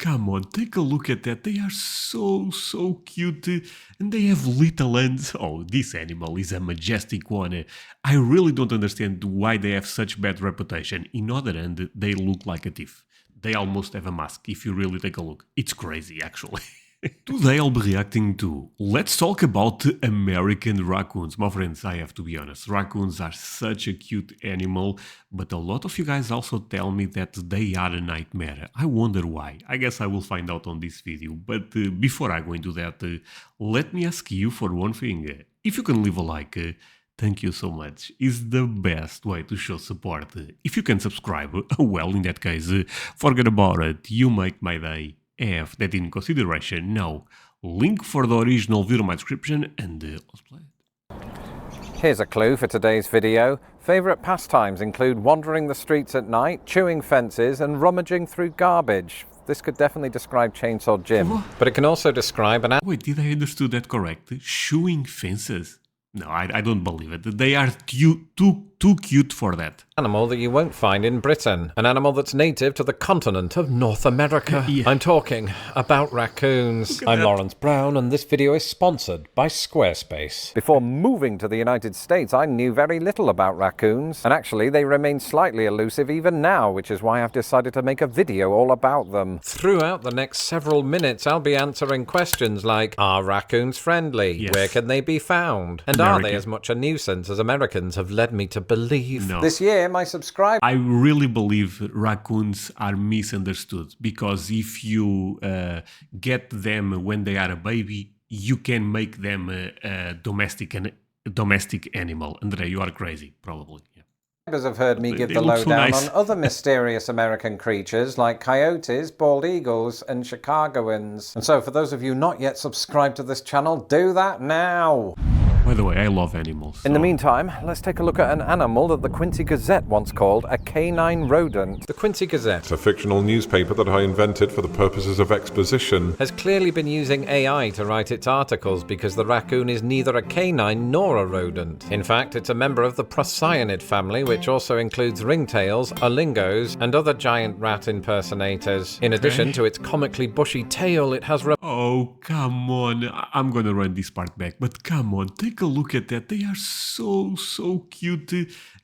come on, take a look at that. They are so cute, and they have little hands. Oh, this animal is a majestic one. I really don't understand why they have such bad reputation. In other hand, they look like a thief. They almost have a mask if you really take a look. It's crazy, actually. Today I'll be reacting to, let's talk about American raccoons. My friends, I have to be honest, raccoons are such a cute animal, but a lot of you guys also tell me that they are a nightmare. I wonder why. I guess I will find out on this video, but before I go into that, let me ask you for one thing. If you can leave a like, thank you so much. It's the best way to show support. If you can subscribe, well, in that case, forget about it. You make my day. Have that in consideration. Now, link for the original video in my description, and let's play it. Here's a clue for today's video. Favourite pastimes include wandering the streets at night, chewing fences, and rummaging through garbage. This could definitely describe Chainsaw Jim, but it can also describe an... Wait, did I understand that correct? Chewing fences? No, I don't believe it. They are too cute for that. Animal that you won't find in Britain. An animal that's native to the continent of North America. Yeah. I'm talking about raccoons. I'm Lawrence Brown, and this video is sponsored by Squarespace. Before moving to the United States, I knew very little about raccoons. And actually, they remain slightly elusive even now, which is why I've decided to make a video all about them. Throughout the next several minutes, I'll be answering questions like, are raccoons friendly? Yes. Where can they be found? And are they as much a nuisance as Americans have led me to believe? No. This year, my subscribers... I really believe raccoons are misunderstood, because if you get them when they are a baby, you can make them a domestic animal. André, you are crazy, probably. Yeah. Have heard me give They the look so lowdown nice. on other mysterious American creatures like coyotes, bald eagles, and Chicagoans. And so for those of you not yet subscribed to this channel, do that now! By the way, I love animals. In the meantime, let's take a look at an animal that the Quincy Gazette once called a canine rodent. The Quincy Gazette, a fictional newspaper that I invented for the purposes of exposition, has clearly been using AI to write its articles because the raccoon is neither a canine nor a rodent. In fact, it's a member of the Procyanid family, which also includes ringtails, olingos, and other giant rat impersonators. In addition to its comically bushy tail, it has... Oh, come on. I'm gonna run this part back, but come on, take a look at that. They are so cute,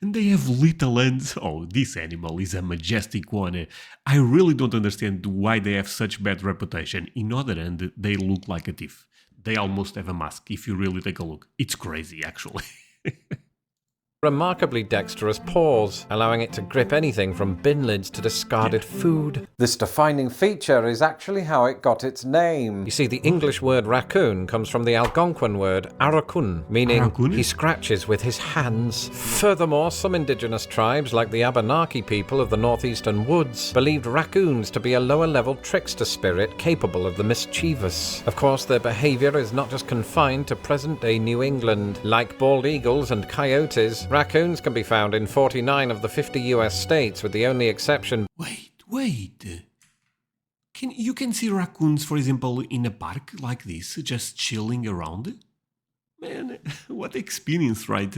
and they have little hands. Oh, this animal is a majestic one. I really don't understand why they have such bad reputation. In other hand, they look like a thief. They almost have a mask if you really take a look. It's crazy, actually. remarkably dexterous paws, allowing it to grip anything from bin lids to discarded food. This defining feature is actually how it got its name. You see, the English word raccoon comes from the Algonquin word aracun, meaning he scratches with his hands. Furthermore, some indigenous tribes, like the Abenaki people of the northeastern woods, believed raccoons to be a lower-level trickster spirit capable of the mischievous. Of course, their behavior is not just confined to present-day New England. Like bald eagles and coyotes, raccoons can be found in 49 of the 50 US states, with the only exception... Wait. You can see raccoons, for example, in a park like this, just chilling around? Man, what experience, right?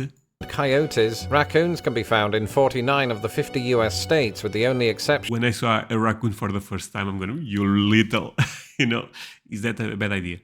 Coyotes. Raccoons can be found in 49 of the 50 US states, with the only exception... When I saw a raccoon for the first time, I'm going, you little... is that a bad idea?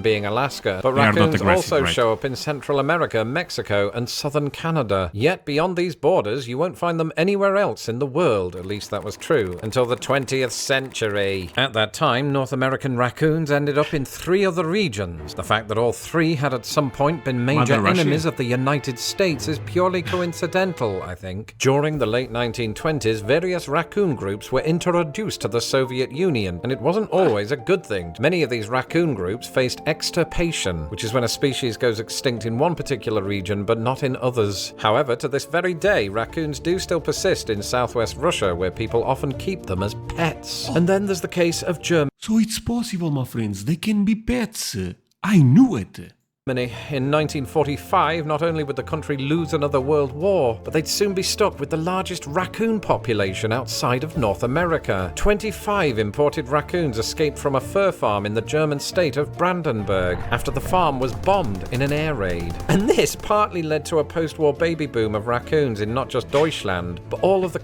Being Alaska, but raccoons also show up in Central America, Mexico, and southern Canada. Yet beyond these borders, you won't find them anywhere else in the world. At least that was true until the 20th century. At that time, North American raccoons ended up in 3 other regions. The fact that all 3 had at some point been major enemies of the United States is purely coincidental, I think. During the late 1920s, various raccoon groups were introduced to the Soviet Union, and it wasn't always a good thing. Many of these raccoon groups faced extirpation, which is when a species goes extinct in one particular region but not in others. However, to this very day, raccoons do still persist in southwest Russia, where people often keep them as pets. And then there's the case of Germany. So it's possible, my friends, they can be pets. I knew it. In 1945, not only would the country lose another world war, but they'd soon be stuck with the largest raccoon population outside of North America. 25 imported raccoons escaped from a fur farm in the German state of Brandenburg after the farm was bombed in an air raid. And this partly led to a post-war baby boom of raccoons in not just Deutschland, but all of the...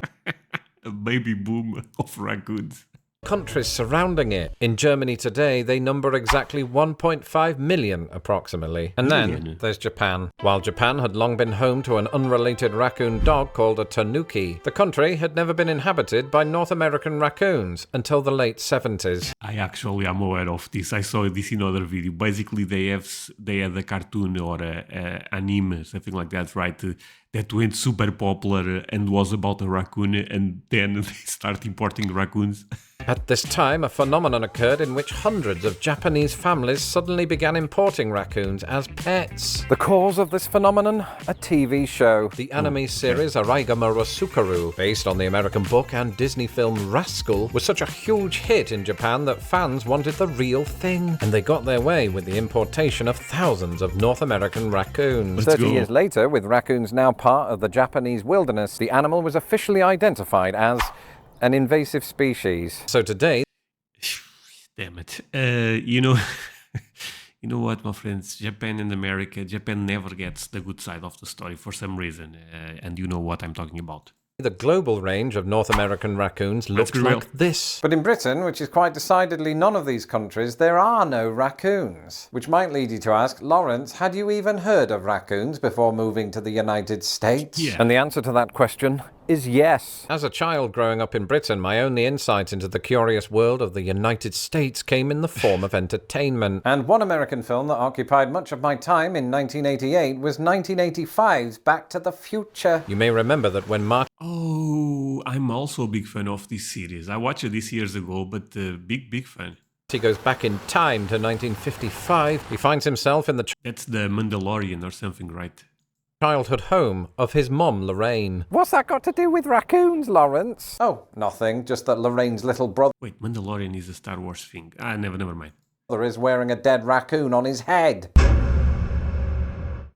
A baby boom of raccoons. countries surrounding it. In Germany today, they number exactly 1.5 million approximately. And then there's Japan. While Japan had long been home to an unrelated raccoon dog called a tanuki, the country had never been inhabited by North American raccoons until the late 70s. I actually am aware of this. I saw this in other video. Basically, they had a cartoon or a anime, something like that, right? That went super popular and was about a raccoon, and then they start importing raccoons. At this time, a phenomenon occurred in which hundreds of Japanese families suddenly began importing raccoons as pets. The cause of this phenomenon? A TV show. The anime series Araigama Sukaru, based on the American book and Disney film Rascal, was such a huge hit in Japan that fans wanted the real thing, and they got their way with the importation of thousands of North American raccoons. 30 years later, with raccoons now part of the Japanese wilderness, the animal was officially identified as an invasive species. So today... Damn it. You know what, my friends? Japan and America, Japan never gets the good side of the story for some reason. And you know what I'm talking about. The global range of North American raccoons looked like this. But in Britain, which is quite decidedly none of these countries, there are no raccoons. Which might lead you to ask, Lawrence, had you even heard of raccoons before moving to the United States? Yeah. And the answer to that question is yes. As a child growing up in Britain, my only insight into the curious world of the United States came in the form of entertainment. And one American film that occupied much of my time in 1988 was 1985's Back to the Future. You may remember that when Martin... Oh, I'm also a big fan of this series. I watched it this years ago, but big fan. He goes back in time to 1955. He finds himself in the... That's the Mandalorian or something, right? Childhood home of his mom, Lorraine. What's that got to do with raccoons, Lawrence? Oh, nothing. Just that Lorraine's little brother... Wait, Mandalorian is a Star Wars thing. Never mind. ...is wearing a dead raccoon on his head.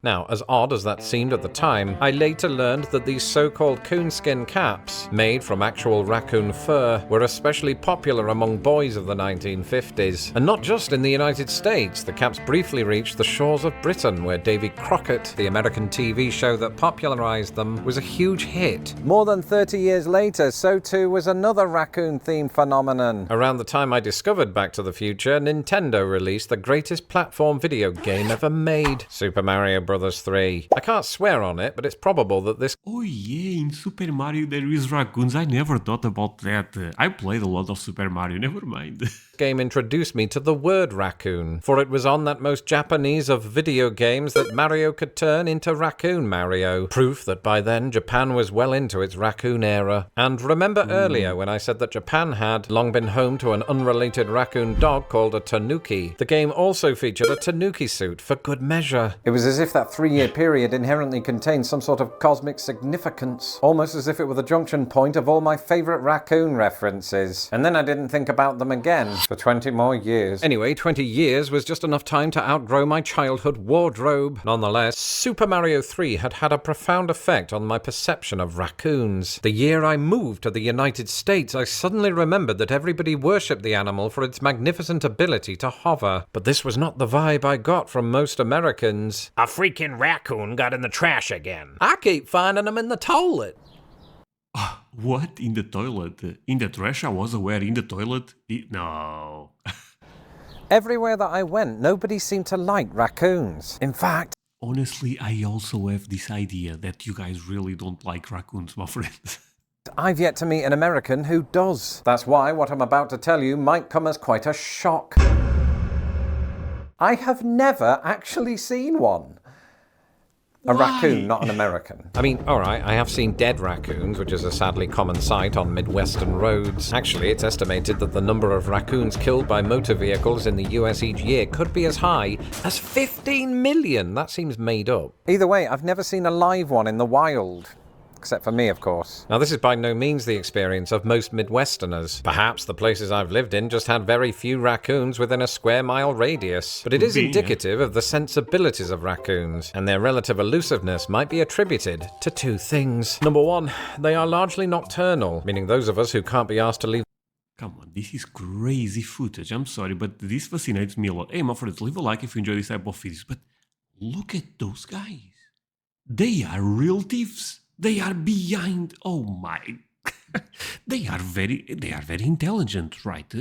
Now, as odd as that seemed at the time, I later learned that these so-called coonskin caps, made from actual raccoon fur, were especially popular among boys of the 1950s. And not just in the United States, the caps briefly reached the shores of Britain, where Davy Crockett, the American TV show that popularized them, was a huge hit. More than 30 years later, so too was another raccoon-themed phenomenon. Around the time I discovered Back to the Future, Nintendo released the greatest platform video game ever made, Super Mario Bros. 3. I can't swear on it, but it's probable that this... Oh yeah, in Super Mario there is raccoons. I never thought about that. I played a lot of Super Mario, never mind. Game introduced me to the word raccoon, for it was on that most Japanese of video games that Mario could turn into Raccoon Mario. Proof that by then Japan was well into its raccoon era. And remember earlier when I said that Japan had long been home to an unrelated raccoon dog called a tanuki? The game also featured a tanuki suit for good measure. It was as if that 3-year period inherently contained some sort of cosmic significance, almost as if it were the junction point of all my favourite raccoon references. And then I didn't think about them again for 20 more years. Anyway, 20 years was just enough time to outgrow my childhood wardrobe. Nonetheless, Super Mario 3 had had a profound effect on my perception of raccoons. The year I moved to the United States, I suddenly remembered that everybody worshipped the animal for its magnificent ability to hover. But this was not the vibe I got from most Americans. A freaking raccoon got in the trash again. I keep finding them in the toilet. What? In the toilet? In the trash? I was aware in the toilet? No. Everywhere that I went, nobody seemed to like raccoons. In fact... Honestly, I also have this idea that you guys really don't like raccoons, my friends. I've yet to meet an American who does. That's why what I'm about to tell you might come as quite a shock. I have never actually seen one. A raccoon, not an American. I mean, alright, I have seen dead raccoons, which is a sadly common sight on Midwestern roads. Actually, it's estimated that the number of raccoons killed by motor vehicles in the US each year could be as high as 15 million. That seems made up. Either way, I've never seen a live one in the wild. Except for me, of course. Now, this is by no means the experience of most Midwesterners. Perhaps the places I've lived in just had very few raccoons within a square-mile radius. But it is indicative of the sensibilities of raccoons, and their relative elusiveness might be attributed to two things. Number one, they are largely nocturnal, meaning those of us who can't be asked to leave... Come on, this is crazy footage. I'm sorry, but this fascinates me a lot. Hey, my friends, leave a like if you enjoy this type of videos. But look at those guys. They are real thieves. They are behind. Oh my. They are very intelligent, right?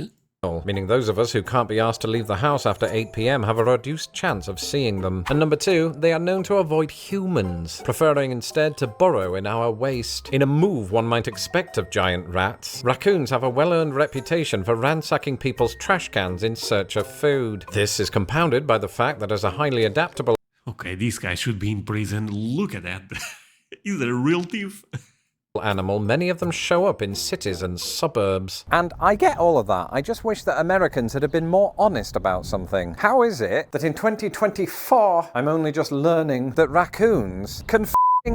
Meaning those of us who can't be asked to leave the house after 8 p.m. have a reduced chance of seeing them. And number 2, they are known to avoid humans, preferring instead to burrow in our waste. In a move one might expect of giant rats, raccoons have a well-earned reputation for ransacking people's trash cans in search of food. This is compounded by the fact that as a highly adaptable Okay, this guy should be in prison. Look at that. Is that a real thief? animal, many of them show up in cities and suburbs. And I get all of that. I just wish that Americans had been more honest about something. How is it that in 2024, I'm only just learning that raccoons can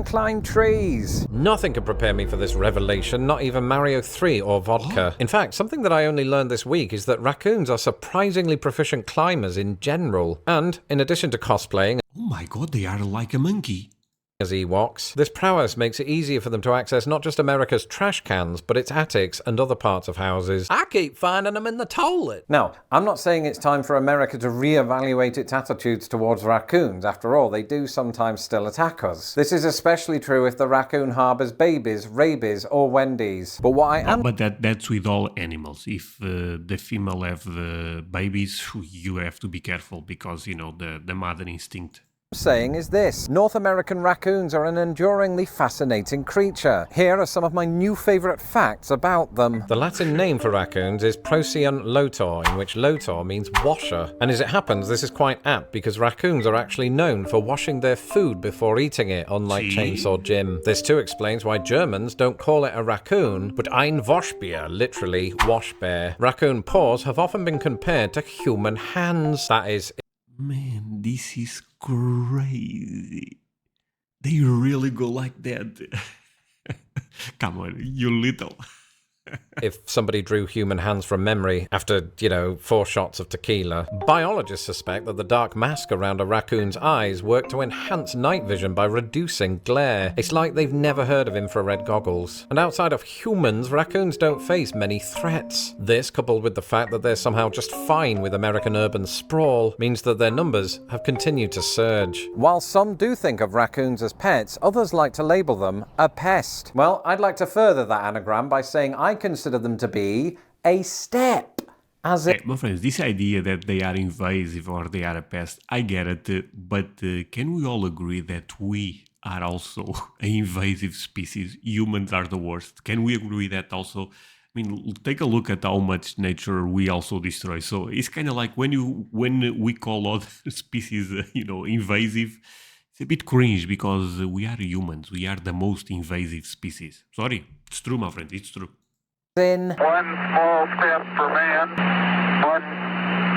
climb trees? Nothing could prepare me for this revelation, not even Mario 3 or vodka. In fact, something that I only learned this week is that raccoons are surprisingly proficient climbers in general. And, in addition to cosplaying, Oh my god, they are like a monkey. as Ewoks, this prowess makes it easier for them to access not just America's trash cans, but its attics and other parts of houses. I keep finding them in the toilet. Now, I'm not saying it's time for America to reevaluate its attitudes towards raccoons. After all, they do sometimes still attack us. This is especially true if the raccoon harbors babies, rabies, or Wendy's. But what I am But that's with all animals. If the female have babies, you have to be careful because, you know, the mother instinct. saying is this: North American raccoons are an enduringly fascinating creature. Here are some of my new favourite facts about them. The Latin name for raccoons is Procyon lotor, in which lotor means washer. And as it happens, this is quite apt because raccoons are actually known for washing their food before eating it, unlike Chainsaw Jim. This too explains why Germans don't call it a raccoon, but ein Waschbär, literally wash bear. Raccoon paws have often been compared to human hands. That is, Man, this is crazy. They really go like that. Come on, you little. if somebody drew human hands from memory after, 4 shots of tequila. Biologists suspect that the dark mask around a raccoon's eyes work to enhance night vision by reducing glare. It's like they've never heard of infrared goggles. And outside of humans, raccoons don't face many threats. This, coupled with the fact that they're somehow just fine with American urban sprawl, means that their numbers have continued to surge. While some do think of raccoons as pets, others like to label them a pest. Well, I'd like to further that anagram by saying I consider them to be a step. Hey, my friends, this idea that they are invasive or they are a pest, I get it, but can we all agree that we are also an invasive species? Humans are the worst. Can we agree that also? I mean, take a look at how much nature we also destroy. So it's kind of like when we call other species, invasive, it's a bit cringe because we are humans. We are the most invasive species. Sorry, it's true, my friend. It's true. in One small step for man, one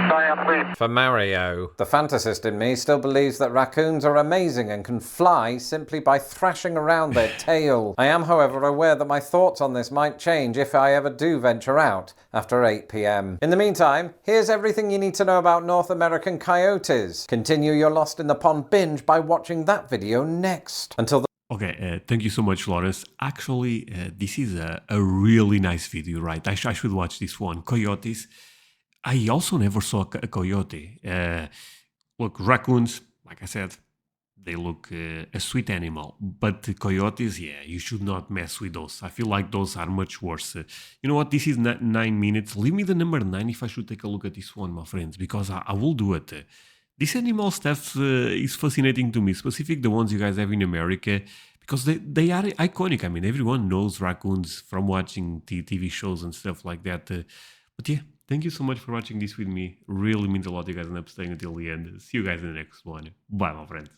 giant leap For Mario. The fantasist in me still believes that raccoons are amazing and can fly simply by thrashing around their tail. I am, however, aware that my thoughts on this might change if I ever do venture out after 8 p.m. In the meantime, here's everything you need to know about North American coyotes. Continue your Lost in the Pond binge by watching that video next. Until Okay, thank you so much, Lawrence. Actually, this is a really nice video, right? I should watch this one. Coyotes. I also never saw a coyote. Look, raccoons, like I said, they look a sweet animal. But the coyotes, yeah, you should not mess with those. I feel like those are much worse. You know what? This is 9 minutes. Leave me the number 9 if I should take a look at this one, my friends, because I will do it. This animal stuff is fascinating to me, specific the ones you guys have in America, because they are iconic. I mean, everyone knows raccoons from watching TV shows and stuff like that. But yeah, thank you so much for watching this with me. Really means a lot you guys end up staying until the end. See you guys in the next one. Bye, my friends.